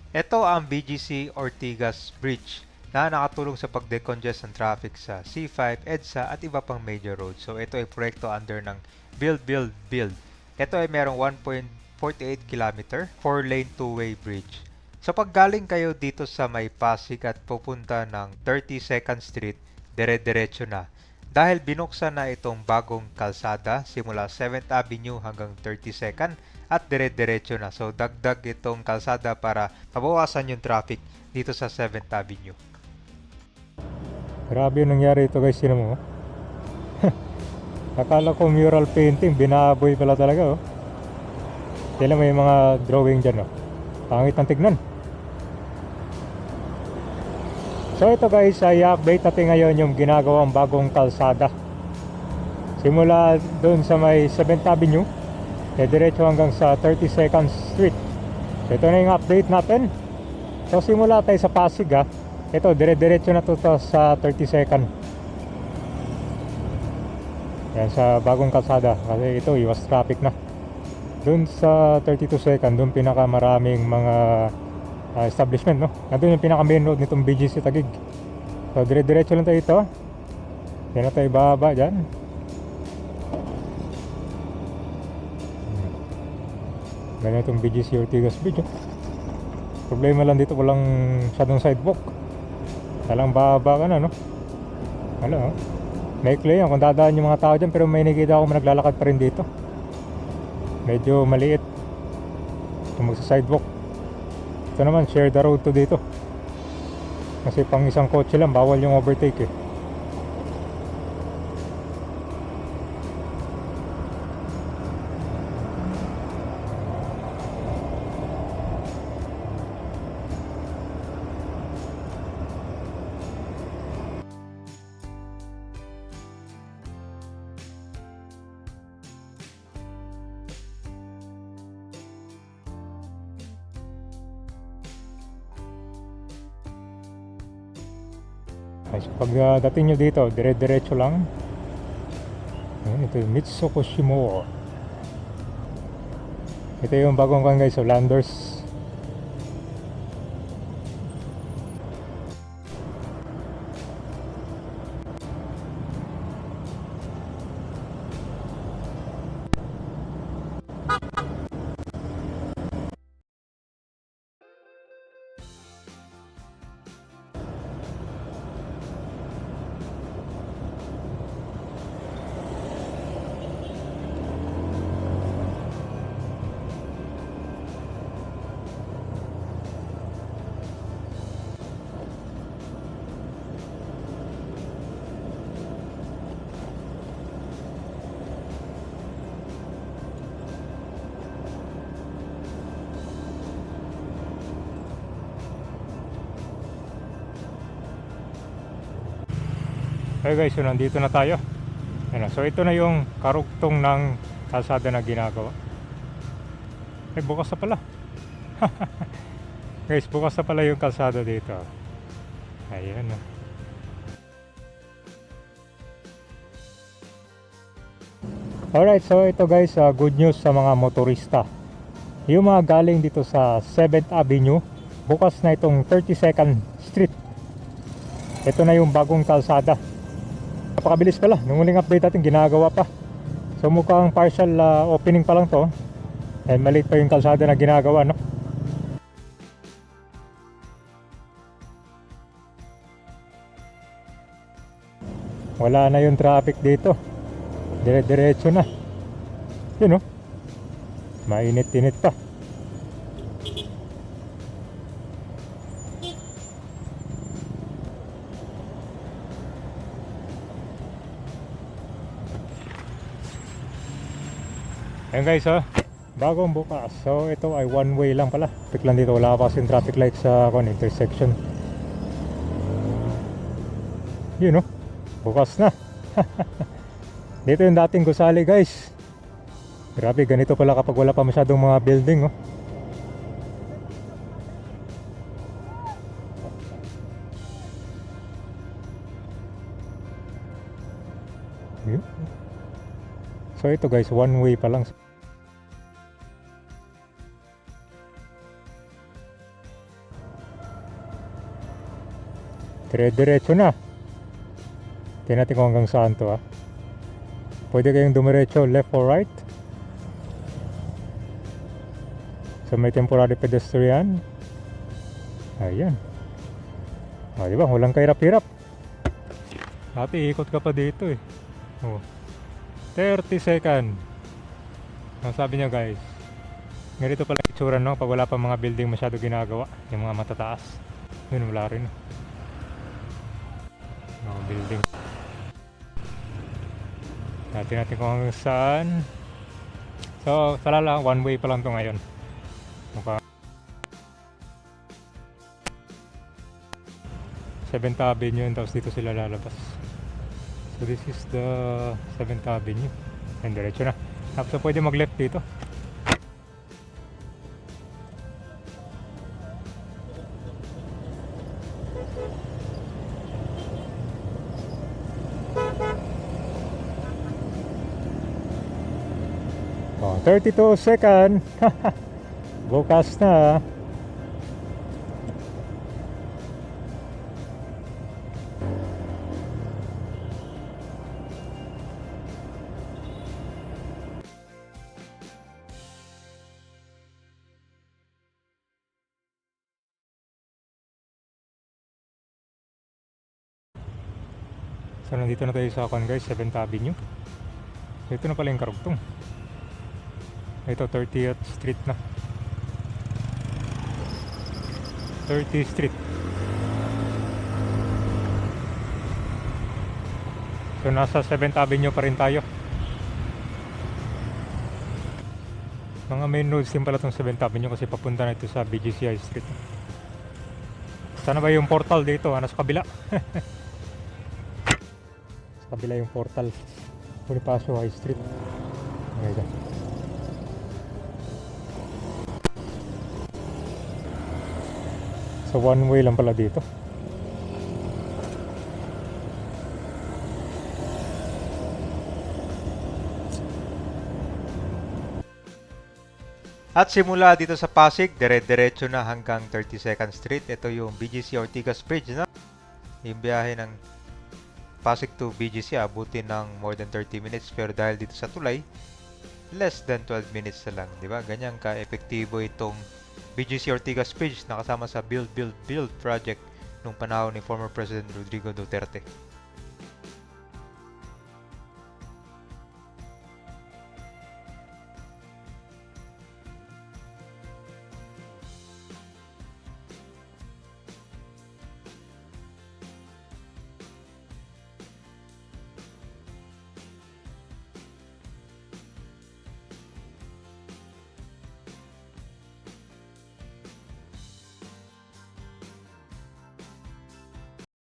Ito ang BGC Ortigas Bridge na nakatulong sa pag-decongest ng traffic sa C5, EDSA at iba pang major roads. So ito ay proyekto under ng Build. Ito ay merong 1.48 kilometer, 4-lane two-way bridge. So pag galing kayo dito sa may Pasig at pupunta ng 32nd Street, dire-diretso na. Dahil binuksan na itong bagong kalsada simula 7th Avenue hanggang 32nd at dire-diretso na. So dagdag itong kalsada para mabawasan yung traffic dito sa 7th Avenue. Grabe yung nangyari ito guys, sino mo? Akala ko mural painting, binaboy pala talaga oh. Sila may mga drawing dyan oh. Pangit ang tignan. So ito guys, ay update natin ngayon yung ginagawang bagong kalsada. Simula doon sa may 7th Avenue, diretso hanggang sa 32nd Street. So ito na yung update natin. So simula tayo sa Pasig ah. Ito, dire-diretso na to sa 32nd. Yan sa bagong kalsada. Kasi ito, iwas traffic na. Doon sa 32nd, doon pinakamaraming mga establishment, no? Nandun yung pinaka main road nitong BGC Taguig. So dire-diretso lang tayo ito. Yan na tayo bababa dyan. Ganyan itong BGC Ortigas Bridge. Problema lang dito, walang masyadong sidewalk. Talang bababa ka na, no? Ano, maikli yan kung dadaan yung mga tao dyan. Pero may nakita ako naglalakad pa rin dito. Medyo maliit kung magsa-sidewalk. Ito naman, share the road to dito. Kasi pang isang kotse lang, bawal yung overtake eh. Ay, so pag dating nyo dito, dire-diretso lang. Ayan, ito yung Mitsukoshimo. Ito yung bagong kan guys, so Landers. Okay guys, so nandito na tayo. Ayan, so ito na yung karugtong ng kalsada na ginagawa. Eh, bukas na pala. Guys, bukas na pala yung kalsada dito. Ayan. Alright, so ito guys, good news sa mga motorista. Yung mga galing dito sa 7th Avenue, bukas na itong 32nd Street. Ito na yung bagong kalsada. Napakabilis pala, nung huling update natin ginagawa pa. So mukhang partial opening pa lang to. Eh maliit pa yung kalsada na ginagawa, no? Wala na yung traffic dito. Dire-diretso na. Yun, no? Mainit-init pa. Ayan guys, bagong bukas. So ito ay one way lang pala. Traffic lang dito, wala pa kasing traffic light sa intersection. Yun, no? Bukas na. Dito yung dating gusali guys. Grabe, ganito pala kapag wala pa masyadong mga building, oh. Yun. So ito guys, one way pa lang. Dire-diretso na. Tingnan natin kung hanggang saan to ha. Pwede kayong dumiretso left or right. So may temporary pedestrian. Ayan. O diba, walang kahirap-hirap. Dati ikot ka pa dito eh. Oh. 30 second. Ang sabi niya guys, ganito pala yung itsura no, pag wala pa mga building masyado ginagawa, yung mga matataas. Yun, wala rin. Mga building. Natin kung hanggang saan. So, talala, one way pa lang to ngayon. Mukha 7th Avenue yun, tapos dito sila lalabas. So, this is the 7th Avenue. And diretso na. Tapos so, pwede mag-left dito. Oh, 32 second. Bukas na. So nandito na tayo sa akin guys, 7th Avenue. So ito na pala yung karugtong. Ito 30th Street na. 30th Street. So nasa 7th Avenue pa rin tayo. Mga main roads din pala itong 7th Avenue kasi papunta na ito sa BGC High Street. Sana ba yung portal dito? Nasa kabila. Sa kabila yung portal. Bonifacio High Street. Okay. So one way lang pala dito. At simula dito sa Pasig, dire-diretso na hanggang 32nd Street. Ito yung BGC Ortigas Bridge na. Yung biyahe ng Pasig to BGC abutin ng more than 30 minutes, pero dahil dito sa tulay, less than 12 minutes na lang, di ba? Ganyan ka-epektibo itong BGC Ortigas Bridge na kasama sa Build project nung panahon ni former President Rodrigo Duterte.